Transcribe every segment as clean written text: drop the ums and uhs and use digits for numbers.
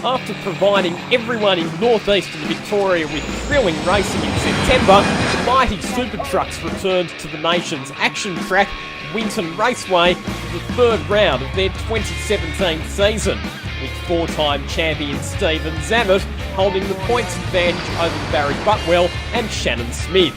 After providing everyone in northeastern Victoria with thrilling racing in September, the mighty Supertrucks returned to the nation's action track, Winton Raceway, for the third round of their 2017 season, with four-time champion Stephen Zammit holding the points advantage over Barry Butwell and Shannon Smith.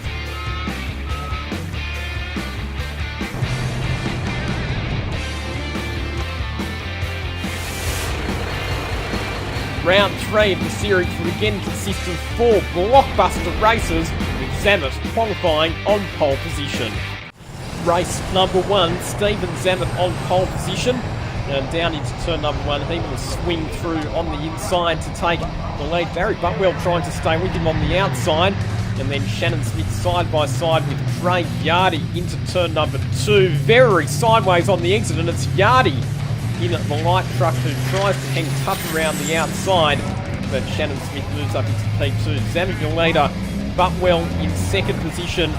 Round 3 of the series would again consist of 4 blockbuster races, with Zammit qualifying on pole position. Race number 1, Stephen Zammit on pole position. And down into turn number 1, he will swing through on the inside to take the lead. Barry Butwell trying to stay with him on the outside. And then Shannon Smith side by side with Craig Yardy into turn number 2. Very sideways on the exit, and it's Yardy in the light truck who tries to hang tough around the outside, but Shannon Smith moves up into P2. Zammit your leader, Butwell in second position,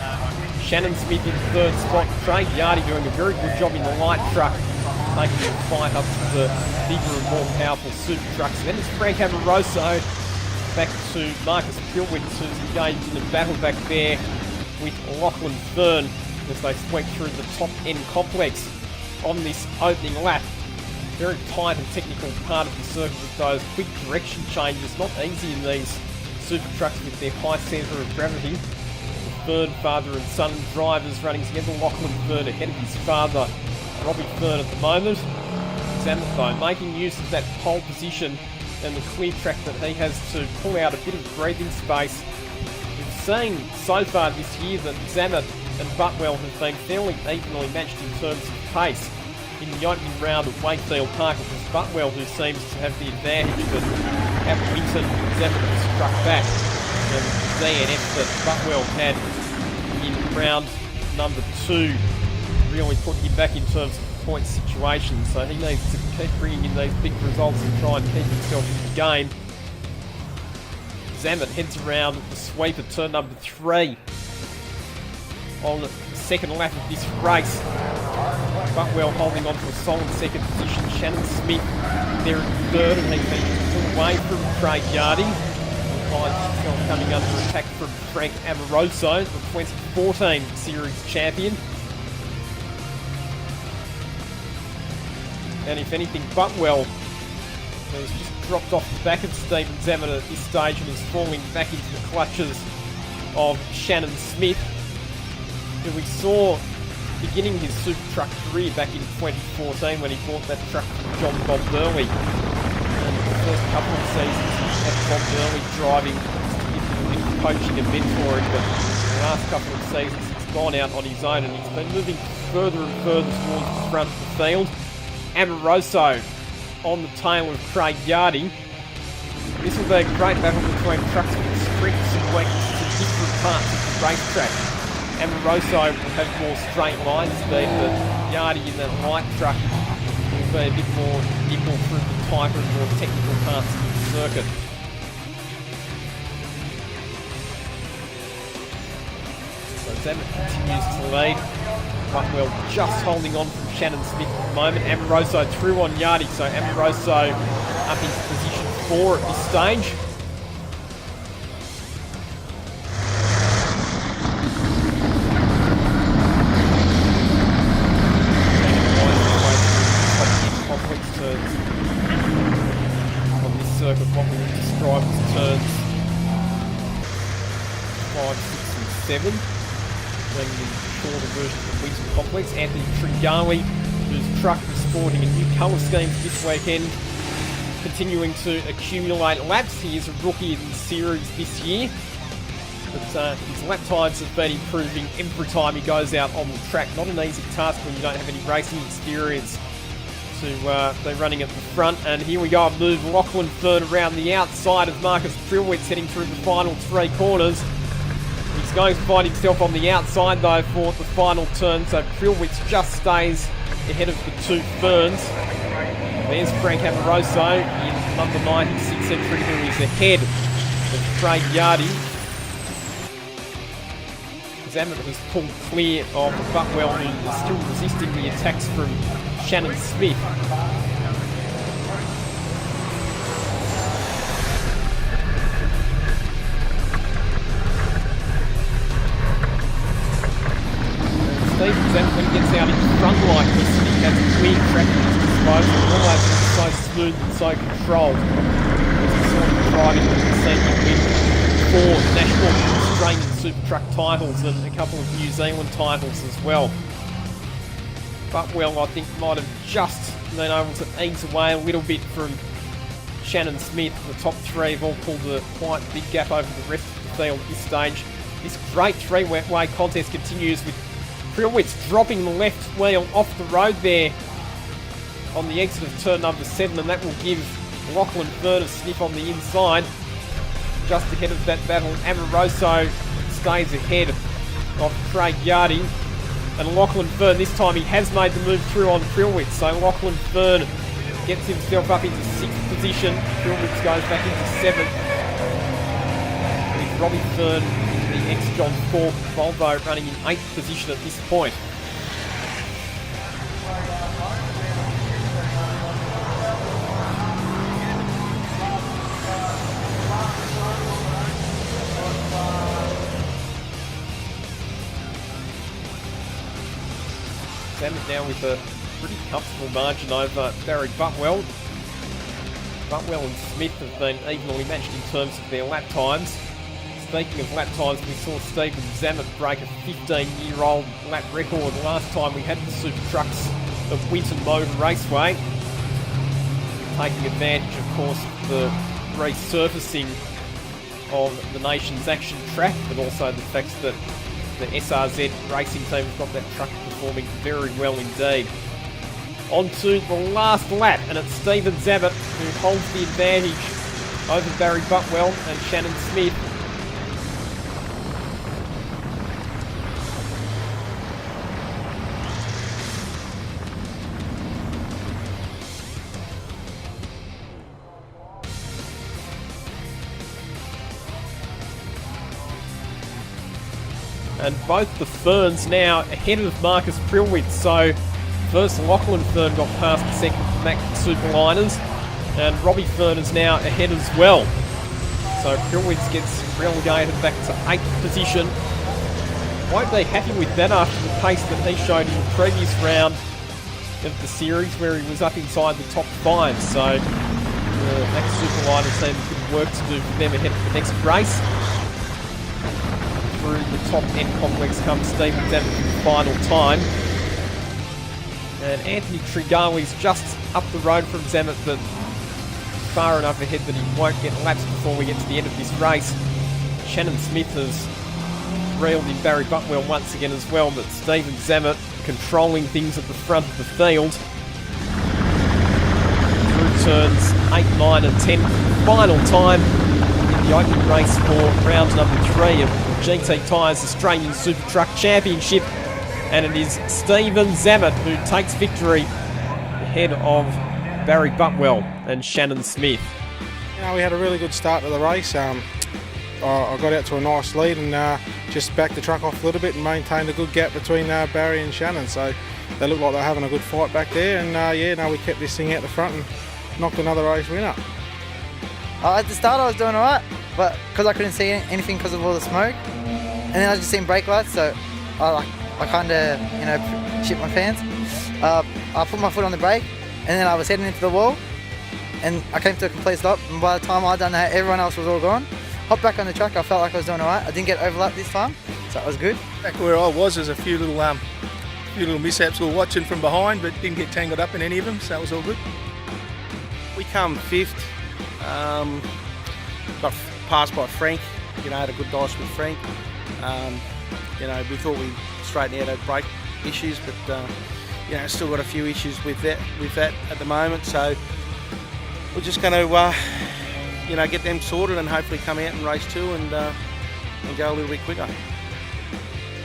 Shannon Smith in third spot, Craig Yardy doing a very good job in the light truck, taking the fight up to the bigger and more powerful Supertrucks. And then it's Frank Amoroso back to Marcus Pilwitz, who's engaged in a battle back there with Lachlan Fern as they sweep through the top end complex on this opening lap. Very tight and technical part of the circuit with those quick direction changes. Not easy in these Supertrucks with their high centre of gravity. The Fern father and son drivers running together. Lachlan Fern ahead of his father, Robbie Fern, at the moment. Zammit, though, making use of that pole position and the clear track that he has to pull out a bit of breathing space. We've seen so far this year that Zammit and Butwell have been fairly evenly matched in terms of pace. In the opening round at Wakefield Park, it was Butwell who seems to have the advantage, but at Winton, Zammit was struck back. And the DNF that Butwell had in round number 2 really put him back in terms of the point situation, so he needs to keep bringing in these big results and try and keep himself in the game. Zammit heads around the sweep at turn number 3 on the second lap of this race. Butwell holding on to a solid second position. Shannon Smith there at third, and he finishes pulled away from Craig Yardy. Finds himself coming under attack from Frank Amoroso, the 2014 series champion. And if anything, Butwell has just dropped off the back of Stephen Zammit at this stage and is falling back into the clutches of Shannon Smith, who we saw beginning his Supertruck career back in 2014 when he bought that truck from John Bob Burley. And the first couple of seasons he had Bob Burley driving, coaching and mentoring, but the last couple of seasons he's gone out on his own and he's been moving further and further towards the front of the field. Amoroso on the tail of Craig Yardy. This will be a great battle between trucks with strengths and weaknesses in different parts of the racetrack. Amoroso will have more straight line speed, but Yardy in that light truck will be a bit more nimble through the tighter and more technical parts of the circuit. So Zammit continues to lead. Butwell just holding on from Shannon Smith at the moment. Amoroso through on Yardy, so Amoroso up into position 4 at this stage. Circuit, what we would describe as turns 5, 6 and 7, then the shorter version of the Winton complex. Anthony Tringali, whose truck is sporting a new colour scheme this weekend, continuing to accumulate laps. He is a rookie in the series this year, but his lap times have been improving every time he goes out on the track. Not an easy task when you don't have any racing experience to be running at the front. And here we go, a move Lachlan Fern around the outside of Marcus Trilwitz heading through the final 3 corners. He's going to find himself on the outside though for the final turn, so Trilwitz just stays ahead of the 2 Ferns. There's Frank Amoroso in number 96 entry, who is ahead of Craig Yardy. Zammit has pulled clear of Butwell, who is still resisting the attacks from Shannon Smith. out in front like this, and he has a clear track at his disposal. Almost so smooth and so controlled. As we saw him driving with the senior win 4 national Australian Supertruck titles and a couple of New Zealand titles as well. But well, I think might have just been able to ease away a little bit from Shannon Smith. The top three have all pulled a quite big gap over the rest of the field at this stage. This great three-way contest continues with Prilwitz dropping the left wheel off the road there on the exit of turn number 7, and that will give Lachlan Fern a sniff on the inside. Just ahead of that battle, Amoroso stays ahead of Craig Yardy. And Lachlan Fern, this time he has made the move through on Prilwitz, so Lachlan Fern gets himself up into 6th position. Prilwitz goes back into 7th. With Robbie Fern, the ex-John Thorpe Volvo, running in 8th position at this point. Zammit now with a pretty comfortable margin over Barry Butwell. Butwell and Smith have been evenly matched in terms of their lap times. Speaking of lap times, we saw Stephen Zammit break a 15-year-old lap record last time we had the Supertrucks of Winton Motor Raceway. Taking advantage, of course, of the resurfacing of the nation's action track, but also the fact that the SRZ Racing team has got that truck performing very well indeed. On to the last lap, and it's Stephen Zammit who holds the advantage over Barry Butwell and Shannon Smith. And both the Ferns now ahead of Marcus Prilwitz. So first Lachlan Fern got past the second Mac Superliners, and Robbie Fern is now ahead as well. So Prilwitz gets relegated back to 8th position. Won't be happy with that after the pace that he showed in the previous round of the series, where he was up inside the top 5. So the Mac Superliners team have good work to do for them ahead of the next race. Through the top end complex comes Stephen Zammit for the final time. And Anthony Trigali's just up the road from Zammit, but far enough ahead that he won't get laps before we get to the end of this race. Shannon Smith has reeled in Barry Butwell once again as well, but Stephen Zammit controlling things at the front of the field. Through turns 8, 9 and 10 for the final time in the opening race for round number 3 of Giti Tire's Australian Supertruck Championship, and it is Stephen Zammit who takes victory ahead of Barry Butwell and Shannon Smith. You know, we had a really good start to the race. I got out to a nice lead and just backed the truck off a little bit and maintained a good gap between Barry and Shannon, so they looked like they were having a good fight back there, and we kept this thing out the front and knocked another race winner. At the start I was doing alright, but because I couldn't see anything because of all the smoke, and then I just seen brake lights, so I kind of, shit my pants. I put my foot on the brake, and then I was heading into the wall, and I came to a complete stop, and by the time I done that, everyone else was all gone. Hopped back on the truck, I felt like I was doing alright. I didn't get overlapped this time, so it was good. Back where I was, there's a few little mishaps we were watching from behind, but didn't get tangled up in any of them, so it was all good. We come 5th, got passed by Frank, had a good dice with Frank. We thought we straightened out our brake issues, but still got a few issues with that at the moment, so we're just going to get them sorted and hopefully come out in race 2 and go a little bit quicker.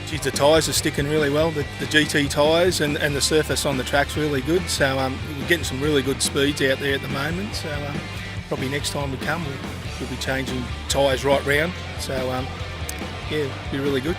Geez, the tyres are sticking really well, the GT tyres, and the surface on the track's really good, so we're getting some really good speeds out there at the moment, so probably next time we come we'll be changing tyres right round, so it'll be really good.